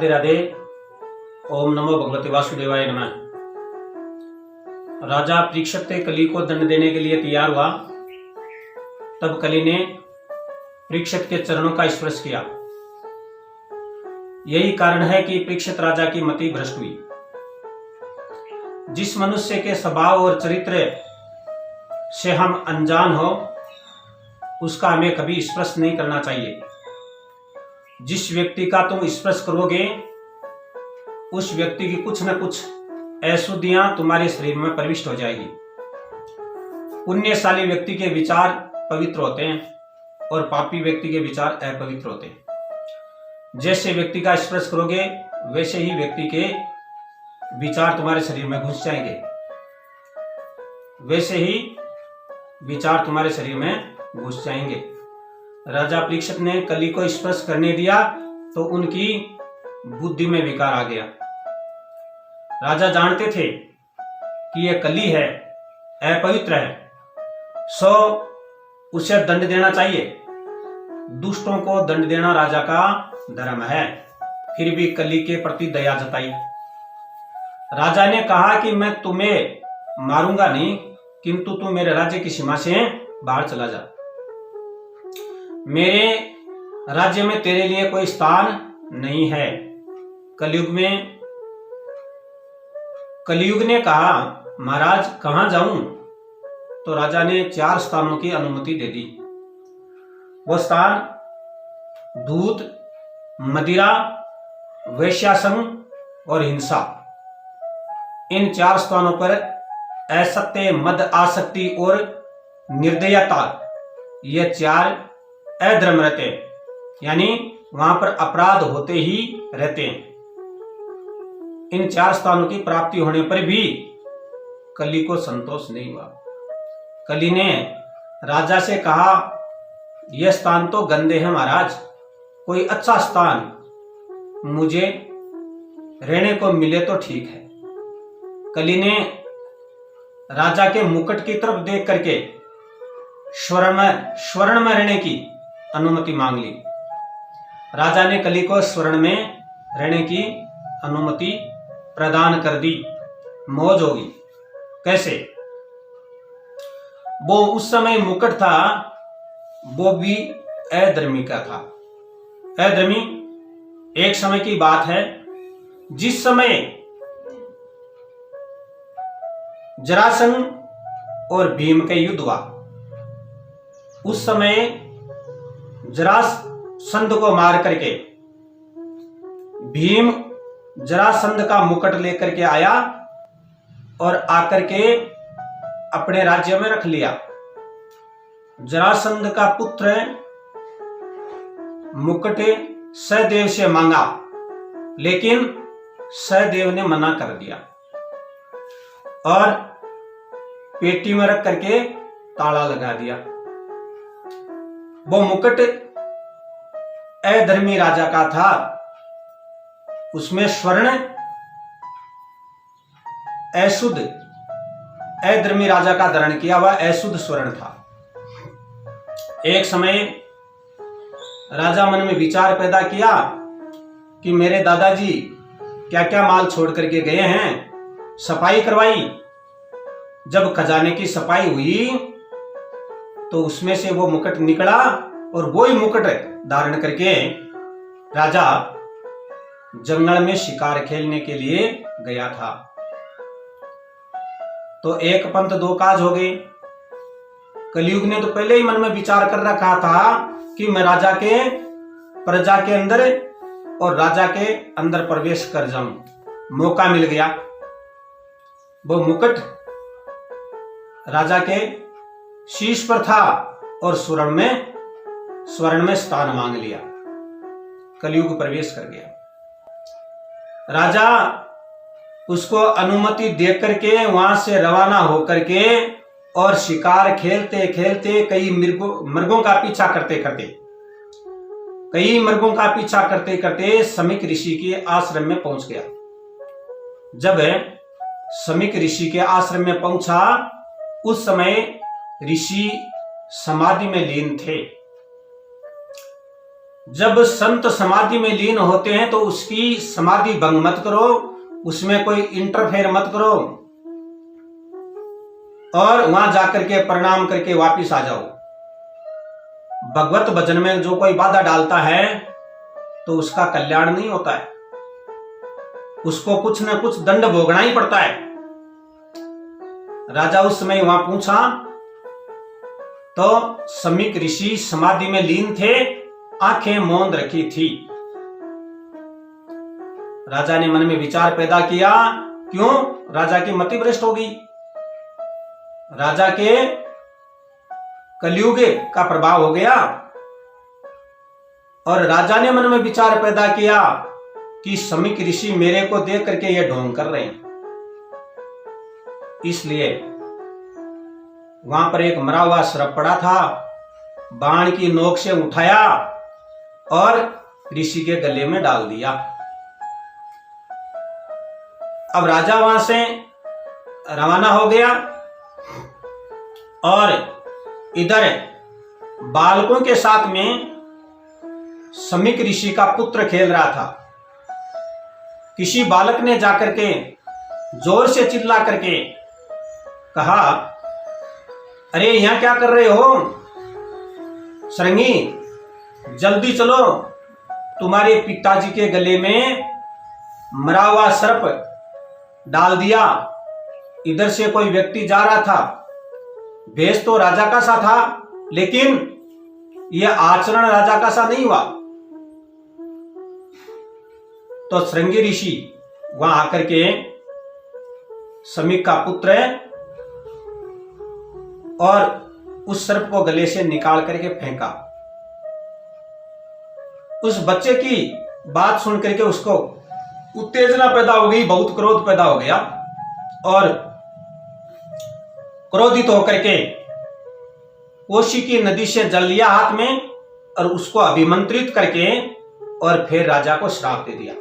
राधे राधे। ओम नमो भगवते वासुदेवाय नमः। राजा परीक्षित कली को दंड देने के लिए तैयार हुआ। तब कली ने परीक्षित के चरणों का स्पर्श किया। यही कारण है कि परीक्षित राजा की मति भ्रष्ट हुई। जिस मनुष्य के स्वभाव और चरित्र से हम अनजान हो उसका हमें कभी स्पर्श नहीं करना चाहिए। जिस व्यक्ति का तुम स्पर्श करोगे उस व्यक्ति की कुछ न कुछ अशुद्धियां तुम्हारे शरीर में प्रविष्ट हो जाएगी। पुण्यशाली व्यक्ति के विचार पवित्र होते हैं और पापी व्यक्ति के विचार अपवित्र होते हैं। जैसे व्यक्ति का स्पर्श करोगे वैसे ही व्यक्ति के विचार तुम्हारे शरीर में घुस जाएंगे, वैसे ही विचार तुम्हारे शरीर में घुस जाएंगे। राजा परीक्षित ने कली को स्पर्श करने दिया तो उनकी बुद्धि में विकार आ गया। राजा जानते थे कि यह कली है, अपवित्र है, सो उसे दंड देना चाहिए। दुष्टों को दंड देना राजा का धर्म है। फिर भी कली के प्रति दया जताई। राजा ने कहा कि मैं तुम्हें मारूंगा नहीं, किंतु तू मेरे राज्य की सीमा से बाहर चला जा। मेरे राज्य में तेरे लिए कोई स्थान नहीं है। कलयुग ने कहा, महाराज कहां जाऊं? तो राजा ने 4 स्थानों की अनुमति दे दी। वो स्थान दूध, मदिरा, वैश्यासंग और हिंसा। इन 4 स्थानों पर असत्य, मद, आसक्ति और निर्दयता, ये 4 अधर्म रहते हैं, यानी वहां पर अपराध होते ही रहते हैं। इन 4 स्थानों की प्राप्ति होने पर भी कली को संतोष नहीं हुआ। कली ने राजा से कहा, यह स्थान तो गंदे हैं महाराज, कोई अच्छा स्थान मुझे रहने को मिले तो ठीक है। कली ने राजा के मुकुट की तरफ देख करके स्वर्ण में रहने की अनुमति मांग ली। राजा ने कली को स्वर्ण में रहने की अनुमति प्रदान कर दी। मौज होगी। कैसे? वो उस समय मुकुट था, वो भी अधर्मी का था। अधर्मी एक समय की बात है, जिस समय जरासंध और भीम के युद्ध हुआ। उस समय जरासंध को मार करके भीम जरासंध का मुकुट लेकर के आया और आकर के अपने राज्य में रख लिया। जरासंध का पुत्र मुकुट सहदेव से मांगा, लेकिन सहदेव ने मना कर दिया और पेटी में रख करके ताला लगा दिया। वो मुकुट अधर्मी राजा का था, उसमें स्वर्ण अशुद्ध, अधर्मी राजा का धारण किया हुआ अशुद्ध स्वर्ण था। एक समय राजा मन में विचार पैदा किया कि मेरे दादाजी क्या क्या माल छोड़ करके गए हैं। सफाई करवाई। जब खजाने की सफाई हुई तो उसमें से वो मुकुट निकला और वो ही मुकुट धारण करके राजा जंगल में शिकार खेलने के लिए गया था। तो एक पंथ 2 काज हो गए। कलयुग ने तो पहले ही मन में विचार कर रखा था कि मैं राजा के प्रजा के अंदर और राजा के अंदर प्रवेश कर जाऊं। मौका मिल गया। वो मुकुट राजा के शीश पर था और स्वर्ण में स्थान मांग लिया। कलयुग प्रवेश कर गया। राजा उसको अनुमति देकर के वहां से रवाना होकर के और शिकार खेलते खेलते कई मृगों का पीछा करते करते समीक ऋषि के आश्रम में पहुंच गया। जब समीक ऋषि के आश्रम में पहुंचा उस समय ऋषि समाधि में लीन थे। जब संत समाधि में लीन होते हैं तो उसकी समाधि भंग मत करो, उसमें कोई इंटरफेयर मत करो और वहां जाकर के प्रणाम करके वापिस आ जाओ। भगवत भजन में जो कोई बाधा डालता है तो उसका कल्याण नहीं होता है, उसको कुछ न कुछ दंड भोगना ही पड़ता है। राजा उस समय वहां पूछा तो समीक ऋषि समाधि में लीन थे, आंखें मौन रखी थी। राजा ने मन में विचार पैदा किया, क्यों? राजा की मति भ्रष्ट हो गई, राजा के कलयुग का प्रभाव हो गया और राजा ने मन में विचार पैदा किया कि समीक ऋषि मेरे को देख करके ये ढोंग कर रहे हैं। इसलिए वहां पर एक मरा हुआ सर्प पड़ा था, बाण की नोक से उठाया और ऋषि के गले में डाल दिया। अब राजा वहां से रवाना हो गया और इधर बालकों के साथ में समीक ऋषि का पुत्र खेल रहा था। किसी बालक ने जाकर के जोर से चिल्ला करके कहा, अरे यहां क्या कर रहे हो सरंगी, जल्दी चलो, तुम्हारे पिताजी के गले में मरा हुआ सर्प डाल दिया। इधर से कोई व्यक्ति जा रहा था, भेष तो राजा का सा था लेकिन यह आचरण राजा का सा नहीं हुआ। तो श्रृंगी ऋषि वहां आकर के समीक का पुत्र है और उस सर्प को गले से निकाल करके फेंका। उस बच्चे की बात सुन करके उसको उत्तेजना पैदा हो गई, बहुत क्रोध पैदा हो गया और क्रोधित होकर के कोशी की नदी से जल लिया हाथ में और उसको अभिमंत्रित करके और फिर राजा को श्राप दे दिया,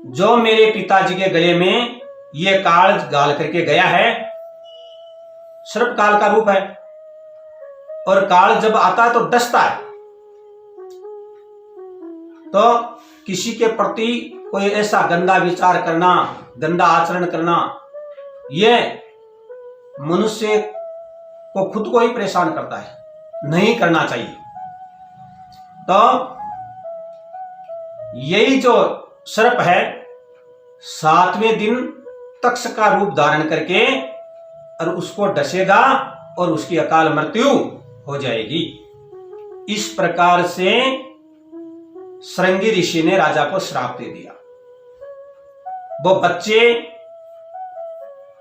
जो मेरे पिताजी के गले में ये काल गाल करके गया है, सर्प काल का रूप है और काल जब आता है तो डसता है। तो किसी के प्रति कोई ऐसा गंदा विचार करना, गंदा आचरण करना, यह मनुष्य को खुद को ही परेशान करता है, नहीं करना चाहिए। तो यही जो सर्प है 7वें दिन तक्ष का रूप धारण करके और उसको डसेगा और उसकी अकाल मृत्यु हो जाएगी। इस प्रकार से श्रृंगी ऋषि ने राजा को श्राप दे दिया। वो बच्चे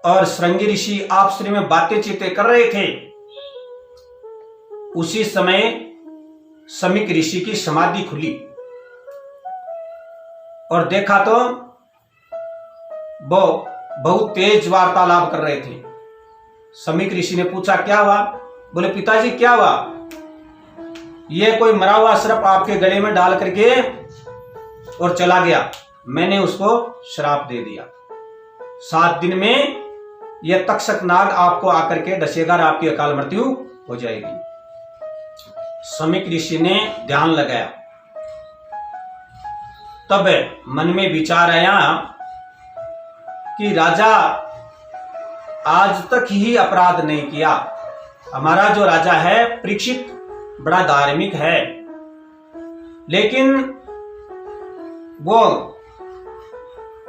और श्रृंगी ऋषि आपस में बातें चीतें कर रहे थे। उसी समय समीक ऋषि की समाधि खुली और देखा तो वो बहुत तेज वार्तालाप कर रहे थे। समीक ऋषि ने पूछा, क्या हुआ? बोले, पिताजी क्या हुआ? यह कोई मरा हुआ सर्प आपके गले में डाल करके और चला गया, मैंने उसको श्राप दे दिया। 7 दिन में यह तक्षक नाग आपको आकर के डसेगा और आपकी अकाल मृत्यु हो जाएगी। समीक ऋषि ने ध्यान लगाया, तब मन में विचार आया कि राजा आज तक ही अपराध नहीं किया। हमारा जो राजा है परीक्षित बड़ा धार्मिक है, लेकिन वो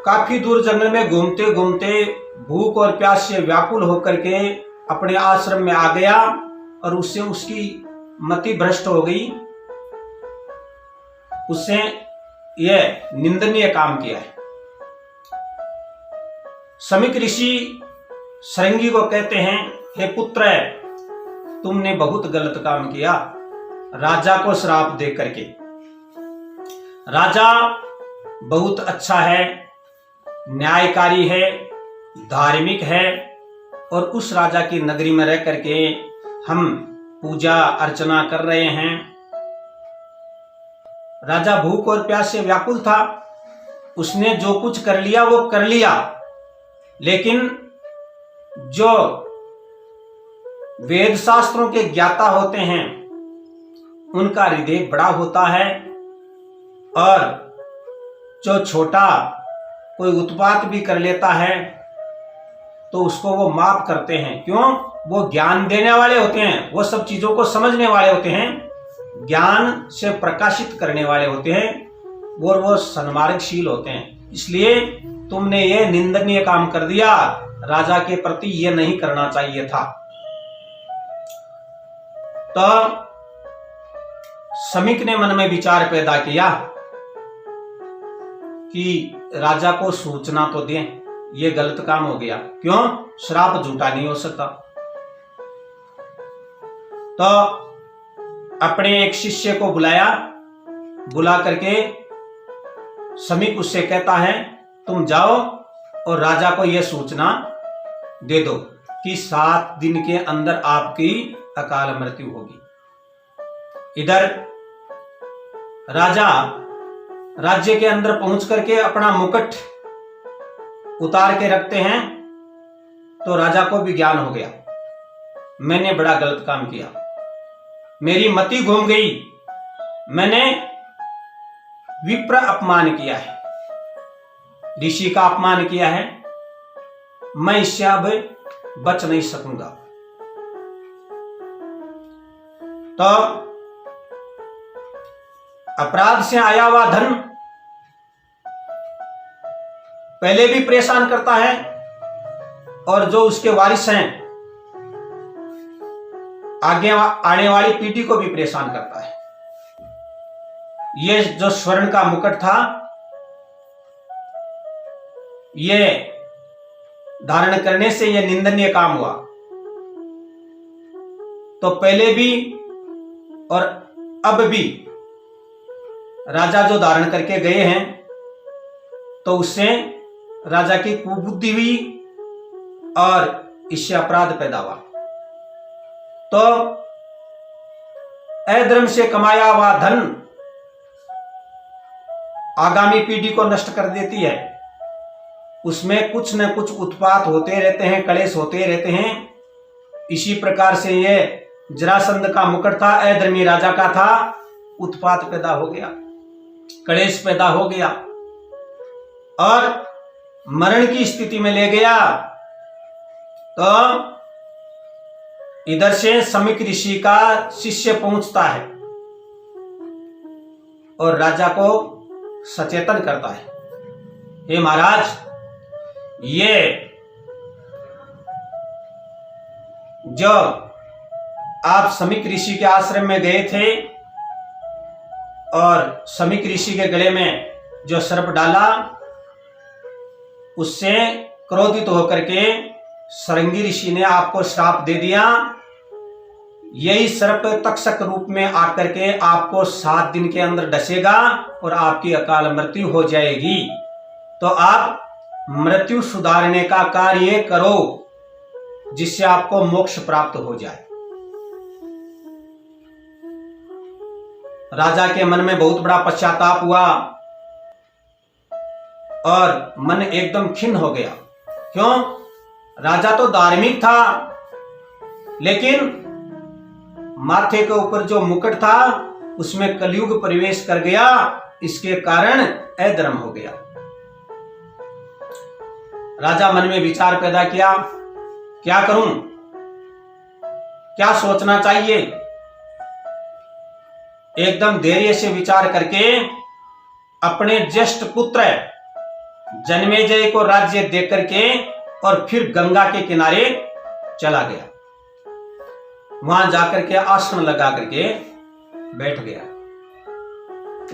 काफी दूर जंगल में घूमते घूमते भूख और प्यास से व्याकुल होकर के अपने आश्रम में आ गया और उससे उसकी मति भ्रष्ट हो गई। उससे यह निंदनीय काम किया है। समीक ऋषि श्रृंगी को कहते हैं, हे पुत्र, तुमने बहुत गलत काम किया राजा को श्राप दे करके। राजा बहुत अच्छा है, न्यायकारी है, धार्मिक है और उस राजा की नगरी में रह करके हम पूजा अर्चना कर रहे हैं। राजा भूख और प्यास से व्याकुल था, उसने जो कुछ कर लिया वो कर लिया, लेकिन जो वेद शास्त्रों के ज्ञाता होते हैं उनका हृदय बड़ा होता है, और जो छोटा कोई उत्पात भी कर लेता है तो उसको वो माफ करते हैं। क्यों? वो ज्ञान देने वाले होते हैं, वो सब चीजों को समझने वाले होते हैं, ज्ञान से प्रकाशित करने वाले होते हैं, और वो सन्मार्गशील होते हैं। इसलिए तुमने ये निंदनीय काम कर दिया, राजा के प्रति ये नहीं करना चाहिए था। तो समीक ने मन में विचार पैदा किया कि राजा को सूचना तो दें, ये गलत काम हो गया। क्यों? श्राप झूठा नहीं हो सकता। तो अपने एक शिष्य को बुलाया, बुला करके समीक उससे कहता है, तुम जाओ और राजा को यह सूचना दे दो कि 7 दिन के अंदर आपकी अकाल मृत्यु होगी। इधर राजा राज्य के अंदर पहुंच करके अपना मुकुट उतार के रखते हैं, तो राजा को भी ज्ञान हो गया, मैंने बड़ा गलत काम किया, मेरी मति घूम गई, मैंने विप्र अपमान किया है, ऋषि का अपमान किया है, मैं इससे अब बच नहीं सकूंगा। तो अपराध से आया हुआ धन पहले भी परेशान करता है, और जो उसके वारिस हैं आगे आने वाली पीढ़ी को भी परेशान करता है। ये जो स्वर्ण का मुकुट था, ये धारण करने से यह निंदनीय काम हुआ। तो पहले भी और अब भी राजा जो धारण करके गए हैं, तो उससे राजा की कुबुद्धि हुई और इससे अपराध पैदा हुआ। तो अधर्म से कमाया हुआ धन आगामी पीढ़ी को नष्ट कर देती है, उसमें कुछ न कुछ उत्पात होते रहते हैं, कलेश होते रहते हैं। इसी प्रकार से ये जरासंध का मुकुट था, अधर्मी राजा का था, उत्पात पैदा हो गया, कलेश पैदा हो गया और मरण की स्थिति में ले गया। तो इधर से समीक ऋषि का शिष्य पहुंचता है और राजा को सचेतन करता है, हे महाराज, ये जो आप समीक ऋषि के आश्रम में गए थे और समीक ऋषि के गले में जो सर्प डाला, उससे क्रोधित होकर के सरंगी ऋषि ने आपको श्राप दे दिया। यही सर्प तक्षक रूप में आकर के आपको 7 दिन के अंदर डसेगा और आपकी अकाल मृत्यु हो जाएगी। तो आप मृत्यु सुधारने का कार्य करो, जिससे आपको मोक्ष प्राप्त हो जाए। राजा के मन में बहुत बड़ा पश्चाताप हुआ और मन एकदम खिन्न हो गया। क्यों? राजा तो धार्मिक था, लेकिन माथे के ऊपर जो मुकुट था उसमें कलयुग प्रवेश कर गया, इसके कारण अधर्म हो गया। राजा मन में विचार पैदा किया, क्या करूं, क्या सोचना चाहिए। एकदम धैर्य से विचार करके अपने ज्येष्ठ पुत्र जन्मेजय को राज्य देकर के और फिर गंगा के किनारे चला गया। वहां जाकर के आसन लगा करके बैठ गया।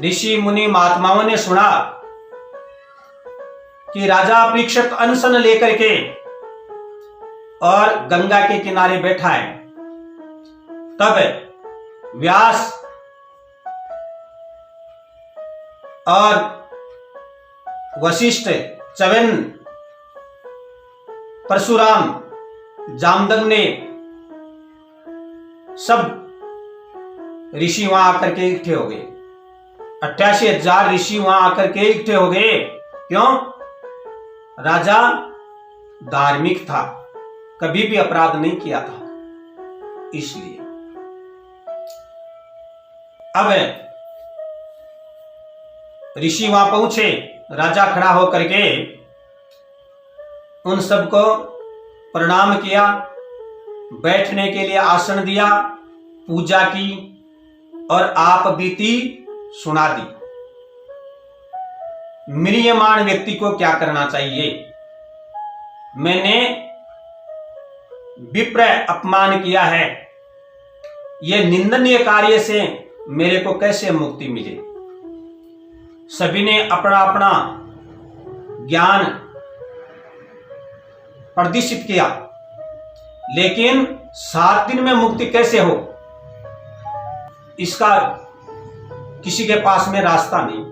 ऋषि मुनि महात्माओं ने सुना कि राजा परीक्षित अनशन लेकर के और गंगा के किनारे बैठा है। तब व्यास और वशिष्ठ, च्यवन, परशुराम, जामदग्नि ने सब ऋषि वहां आकर के इकट्ठे हो गए। 88,000 ऋषि वहां आकर के इकट्ठे हो गए। क्यों? राजा धार्मिक था, कभी भी अपराध नहीं किया था, इसलिए। अब ऋषि वहां पहुंचे, राजा खड़ा होकर के उन सबको प्रणाम किया, बैठने के लिए आसन दिया, पूजा की और आप बीती सुना दी। म्रियमाण व्यक्ति को क्या करना चाहिए? मैंने विप्र अपमान किया है, यह निंदनीय कार्य से मेरे को कैसे मुक्ति मिले? सभी ने अपना अपना ज्ञान प्रदर्शित किया, लेकिन 7 दिन में मुक्ति कैसे हो, इसका किसी के पास में रास्ता नहीं।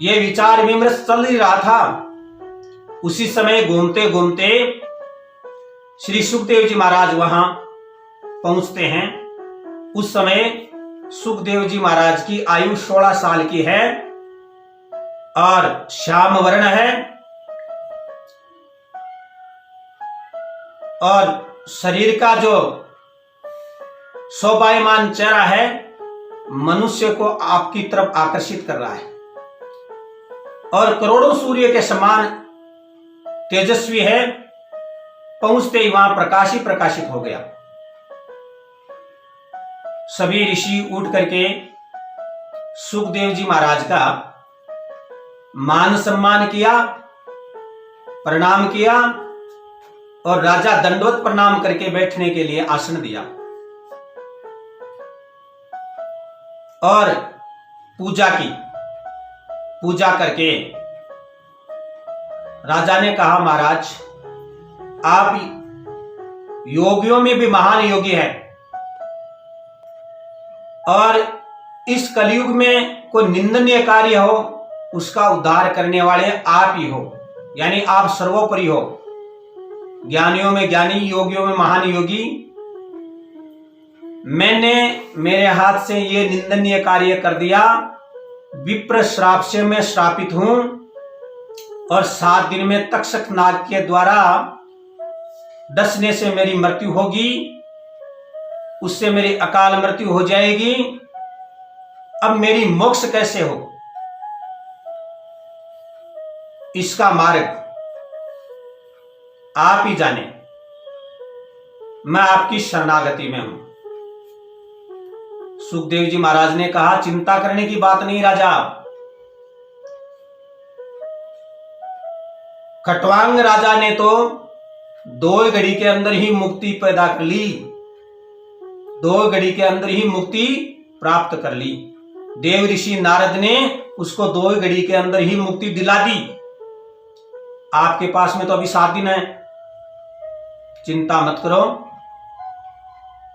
यह विचार विमर्श चल ही रहा था। उसी समय घूमते घूमते श्री सुखदेव जी महाराज वहां पहुंचते हैं। उस समय सुखदेव जी महाराज की आयु 16 साल की है और श्याम वर्ण है और शरीर का जो शोभायमान चेहरा है मनुष्य को आपकी तरफ आकर्षित कर रहा है और करोड़ों सूर्य के समान तेजस्वी है। पहुंचते ही वहां प्रकाश ही प्रकाशित हो गया। सभी ऋषि उठ करके सुखदेव जी महाराज का मान सम्मान किया, प्रणाम किया और राजा दंडवत प्रणाम करके बैठने के लिए आसन दिया और पूजा की। पूजा करके राजा ने कहा, महाराज आप योगियों में भी महान योगी हैं और इस कलयुग में कोई निंदनीय कार्य हो उसका उद्धार करने वाले आप ही हो, यानी आप सर्वोपरि हो, ज्ञानियों में ज्ञानी, योगियों में महान योगी। मैंने मेरे हाथ से ये निंदनीय कार्य कर दिया, विप्र श्राप से मैं श्रापित हूं और 7 दिन में तक्षक नाग के द्वारा डसने से मेरी मृत्यु होगी, उससे मेरी अकाल मृत्यु हो जाएगी। अब मेरी मोक्ष कैसे हो, इसका मार्ग आप ही जाने, मैं आपकी शरणागति में हूं। सुखदेव जी महाराज ने कहा, चिंता करने की बात नहीं राजा, खटवांग राजा ने तो 2 घड़ी के अंदर ही मुक्ति पैदा कर ली, 2 घड़ी के अंदर ही मुक्ति प्राप्त कर ली। देव ऋषि नारद ने उसको 2 घड़ी के अंदर ही मुक्ति दिला दी। आपके पास में तो अभी 7 दिन है, चिंता मत करो,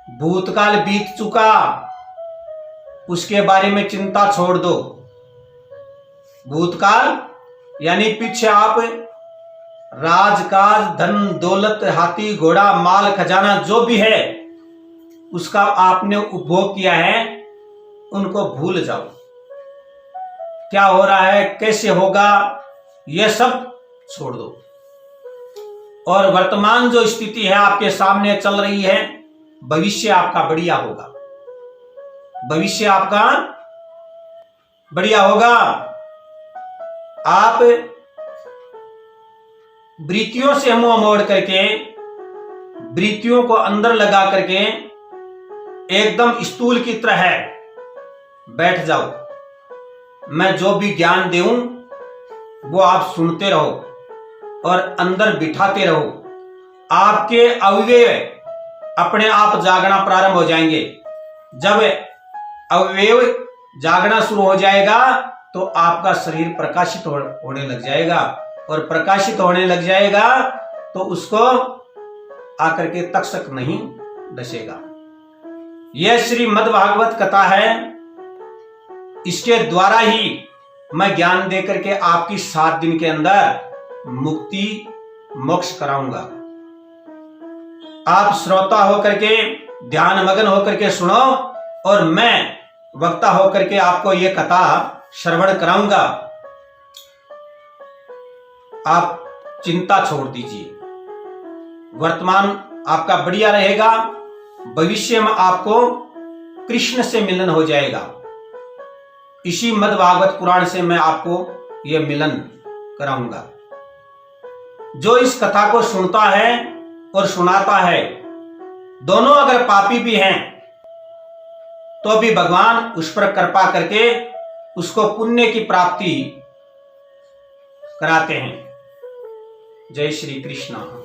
भूतकाल बीत चुका, उसके बारे में चिंता छोड़ दो। भूतकाल यानी पीछे आप राजकाज, धन दौलत, हाथी घोड़ा, माल खजाना जो भी है उसका आपने उपभोग किया है, उनको भूल जाओ। क्या हो रहा है, कैसे होगा, यह सब छोड़ दो और वर्तमान जो स्थिति है आपके सामने चल रही है, भविष्य आपका बढ़िया होगा, भविष्य आपका बढ़िया होगा। आप वृत्तियों से मुंह मोड़ करके, वृत्तियों को अंदर लगा करके एकदम स्थूल की तरह है बैठ जाओ। मैं जो भी ज्ञान दूं वो आप सुनते रहो और अंदर बिठाते रहो। आपके अवयव अपने आप जागना प्रारंभ हो जाएंगे। जब अवयव जागना शुरू हो जाएगा तो आपका शरीर प्रकाशित होने लग जाएगा और प्रकाशित होने लग जाएगा तो उसको आकर के तक्षक नहीं डसेगा। यह श्रीमद् भागवत कथा है, इसके द्वारा ही मैं ज्ञान देकर के आपकी 7 दिन के अंदर मुक्ति मोक्ष कराऊंगा। आप श्रोता होकर के ध्यान मगन होकर के सुनो और मैं वक्ता होकर के आपको यह कथा श्रवण कराऊंगा। आप चिंता छोड़ दीजिए, वर्तमान आपका बढ़िया रहेगा, भविष्य में आपको कृष्ण से मिलन हो जाएगा। इसी मद् भागवत पुराण से मैं आपको यह मिलन कराऊंगा। जो इस कथा को सुनता है और सुनाता है, दोनों अगर पापी भी हैं तो भी भगवान उस पर कृपा करके उसको पुण्य की प्राप्ति कराते हैं। जय श्री कृष्ण।